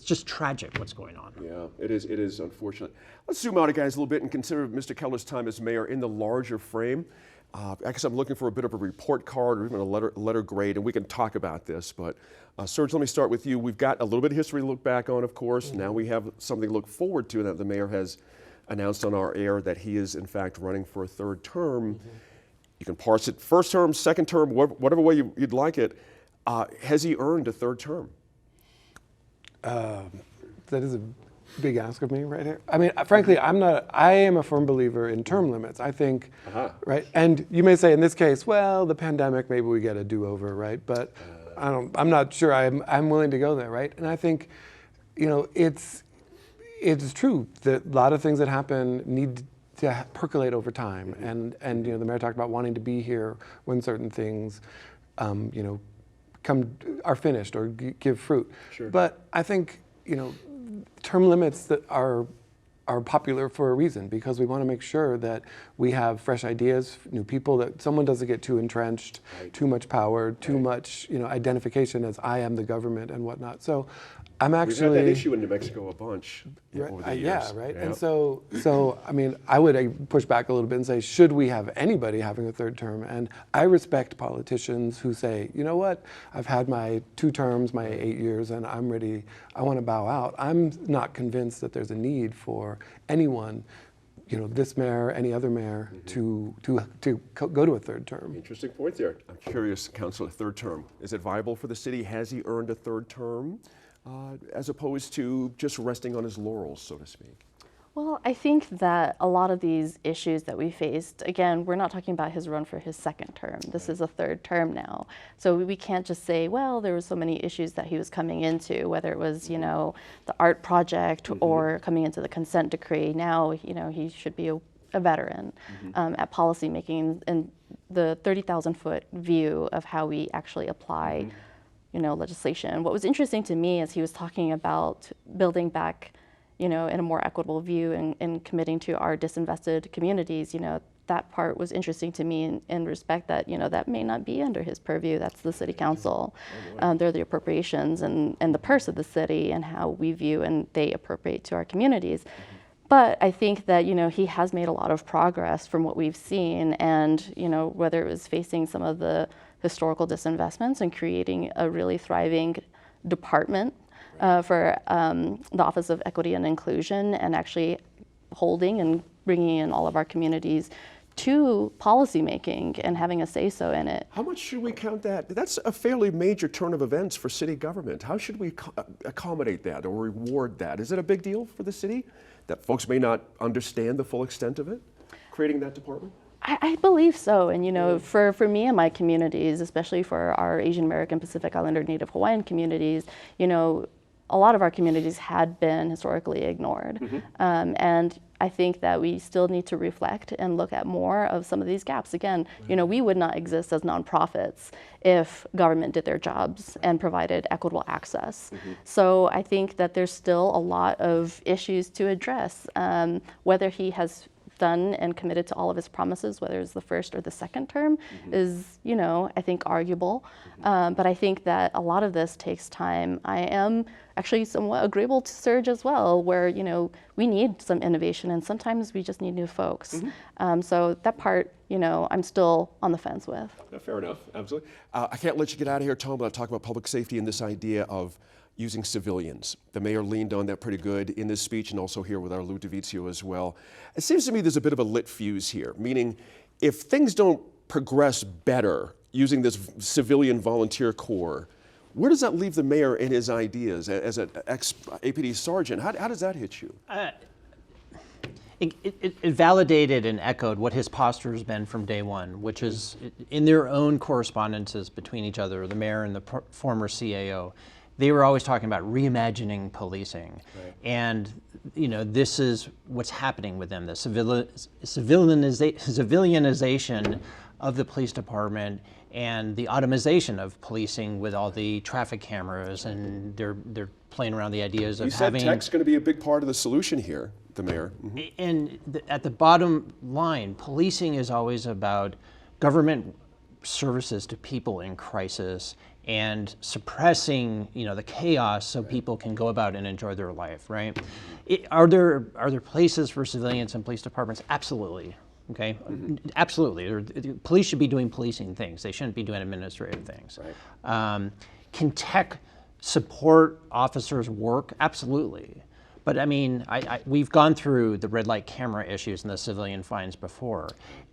just tragic what's going on. Yeah, it is unfortunate. Let's zoom out, guys, a little bit and consider Mr. Keller's time as mayor in the larger frame. I guess I'm looking for a bit of a report card or even a letter grade, and we can talk about this. But Serge, let me start with you. We've got a little bit of history to look back on, of course. Now we have something to look forward to, that the mayor has announced on our air that he is, in fact, running for a 3rd term. You can parse it 1st term, 2nd term, whatever way you'd like it. Has he earned a 3rd term? That is a big ask of me right here. I mean, frankly, I am a firm believer in term limits. I think, right? And you may say in this case, well, the pandemic, maybe we get a do-over, right? But I'm not sure I'm willing to go there, right? And I think, it's true that a lot of things that happen need to percolate over time. And the mayor talked about wanting to be here when certain things, are finished or give fruit. Sure. But I think, term limits that are popular for a reason, because we want to make sure that we have fresh ideas, new people, that someone doesn't get too entrenched, too much power, too much identification as I am the government and whatnot. So I'm actually... We've had that issue in New Mexico a bunch over the years. Yeah, right. And so I mean, I would push back a little bit and say, should we have anybody having a 3rd term? And I respect politicians who say, you know what, I've had my 2 terms, my 8 years, and I'm ready, I want to bow out. I'm not convinced that there's a need for anyone, this mayor, any other mayor, to go to a 3rd term. Interesting point there. I'm curious, Councilor, 3rd term. Is it viable for the city? Has he earned a 3rd term? As opposed to just resting on his laurels, so to speak? Well, I think that a lot of these issues that we faced, again, we're not talking about his run for his second term. This is a third term now. So we can't just say, well, there were so many issues that he was coming into, whether it was, you know, the art project or coming into the consent decree. Now, you know, he should be a veteran at policymaking and the 30,000-foot view of how we actually apply, you know, legislation. What was interesting to me is he was talking about building back, you know, in a more equitable view and committing to our disinvested communities. You know, that part was interesting to me in respect that, you know, that may not be under his purview. That's the city council. They're the appropriations and the purse of the city and how we view and they appropriate to our communities. But I think that, you know, he has made a lot of progress from what we've seen, and, you know, whether it was facing some of the historical disinvestments and creating a really thriving department for the Office of Equity and Inclusion, and actually holding and bringing in all of our communities to policymaking and having a say-so in it. How much should we count that? That's a fairly major turn of events for city government. How should we accommodate that or reward that? Is it a big deal for the city that folks may not understand the full extent of it, creating that department? I believe so. And, you know, for me and my communities, especially for our Asian American, Pacific Islander, Native Hawaiian communities, you know, a lot of our communities had been historically ignored. And I think that we still need to reflect and look at more of some of these gaps. Again, you know, we would not exist as nonprofits if government did their jobs and provided equitable access. So I think that there's still a lot of issues to address. Whether he has done and committed to all of his promises, whether it's the first or the second term, is, you know, I think arguable. But I think that a lot of this takes time. I am actually somewhat agreeable to Serge as well, where, you know, we need some innovation and sometimes we just need new folks. So that part, you know, I'm still on the fence with. Yeah, fair enough, absolutely. I can't let you get out of here, Tom, without talking about public safety and this idea of using civilians. The mayor leaned on that pretty good in this speech and also here with our Lou DiVizio as well. It seems to me there's a bit of a lit fuse here, meaning if things don't progress better using this civilian volunteer corps, where does that leave the mayor and his ideas as an ex-APD sergeant? How does that hit you? It validated and echoed what his posture has been from day one, which is in their own correspondences between each other, the mayor and the former CAO. They were always talking about reimagining policing. And, you know, this is what's happening with them, the civilianization of the police department and the automation of policing with all the traffic cameras, and they're playing around the ideas of having... You said tech's going to be a big part of the solution here, the mayor. And at the bottom line, policing is always about government services to people in crisis and suppressing, you know, the chaos so people can go about and enjoy their life, right? Are there places for civilians in police departments? Absolutely. Okay, absolutely. Police should be doing policing things. They shouldn't be doing administrative things. Can tech support officers' work? Absolutely. But I mean, we've gone through the red light camera issues and the civilian fines before,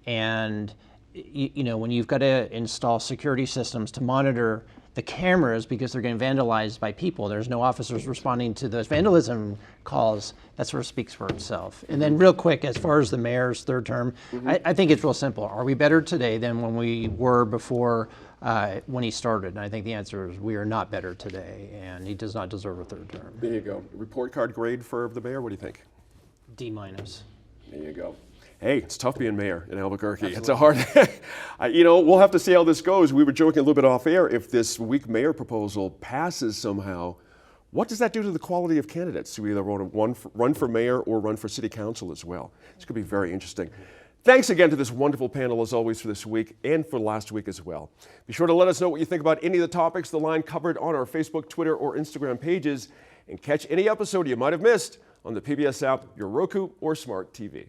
and you know, when you've got to install security systems to monitor the cameras because they're getting vandalized by people, there's no officers responding to those vandalism calls, that sort of speaks for itself. And then real quick, as far as the mayor's third term, I think it's real simple. Are we better today than when we were before when he started? And I think the answer is we are not better today, and he does not deserve a third term. There you go. Report card grade for the mayor, what do you think? D-. There you go. Hey, it's tough being mayor in Albuquerque. Absolutely. It's a hard, you know, we'll have to see how this goes. We were joking a little bit off air. If this weak mayor proposal passes somehow, what does that do to the quality of candidates who either run for mayor or run for city council as well? It's going to be very interesting. Thanks again to this wonderful panel, as always, for this week and for last week as well. Be sure to let us know what you think about any of the topics the line covered on our Facebook, Twitter, or Instagram pages, and catch any episode you might have missed on the PBS app, your Roku, or smart TV.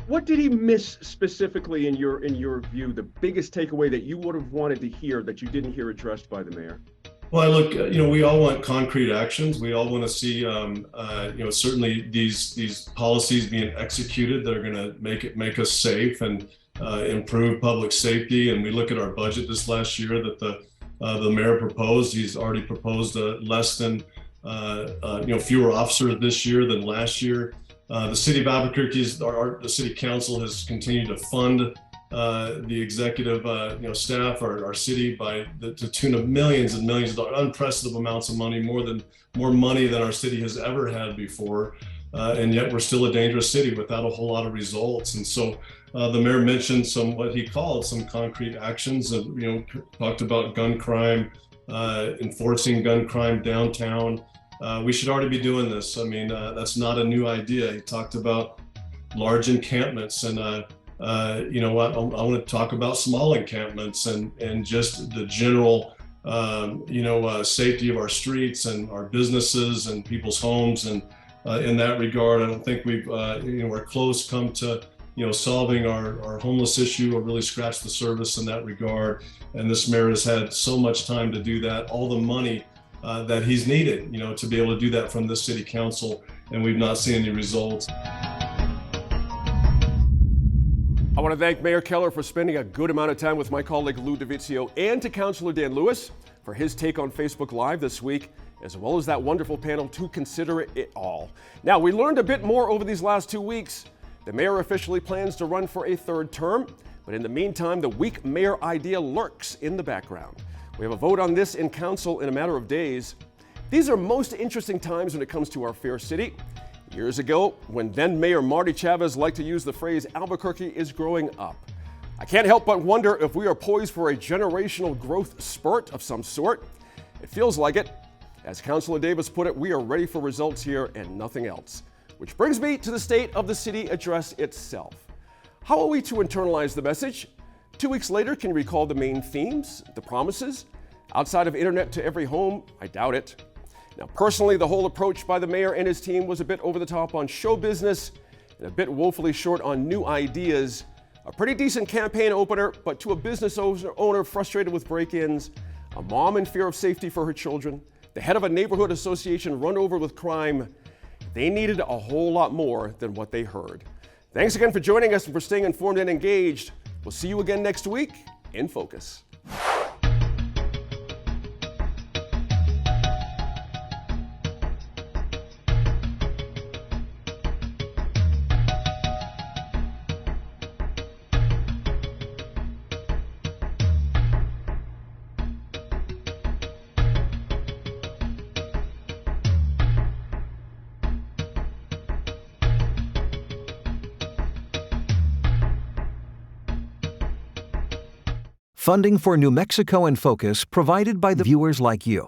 What did he miss specifically in your view, the biggest takeaway that you would have wanted to hear that you didn't hear addressed by the mayor? Well, look, you know, we all want concrete actions. We all want to see, you know, certainly these policies being executed that are going to make us safe and improve public safety. And we look at our budget this last year that the mayor proposed. He's already proposed less than fewer officers this year than last year. The city of Albuquerque, the city council has continued to fund the executive staff, our city, by the tune of millions and millions of dollars, unprecedented amounts of money, more money than our city has ever had before. And yet we're still a dangerous city without a whole lot of results. And so the mayor mentioned what he called some concrete actions, talked about gun crime, enforcing gun crime downtown. We should already be doing this. I mean, that's not a new idea. He talked about large encampments, and I want to talk about small encampments and just the general safety of our streets and our businesses and people's homes. And in that regard, I don't think we're close come to solving our homeless issue, or really scratched the surface in that regard. And this mayor has had so much time to do that, all the money that he's needed, to be able to do that from this city council, and we've not seen any results. I want to thank Mayor Keller for spending a good amount of time with my colleague Lou DeVizio, and to Councilor Dan Lewis for his take on Facebook Live this week, as well as that wonderful panel to consider it all. Now, we learned a bit more over these last 2 weeks. The mayor officially plans to run for a third term, but in the meantime, the weak mayor idea lurks in the background. We have a vote on this in council in a matter of days. These are most interesting times when it comes to our fair city. Years ago, when then Mayor Marty Chavez liked to use the phrase Albuquerque is growing up. I can't help but wonder if we are poised for a generational growth spurt of some sort. It feels like it. As Councilor Davis put it, we are ready for results here and nothing else. Which brings me to the State of the City address itself. How are we to internalize the message? 2 weeks later, can you recall the main themes, the promises? Outside of internet to every home, I doubt it. Now, personally, the whole approach by the mayor and his team was a bit over the top on show business and a bit woefully short on new ideas. A pretty decent campaign opener, but to a business owner frustrated with break-ins, a mom in fear of safety for her children, the head of a neighborhood association run over with crime, they needed a whole lot more than what they heard. Thanks again for joining us and for staying informed and engaged. We'll see you again next week in Focus. Funding for New Mexico in Focus provided by the viewers like you.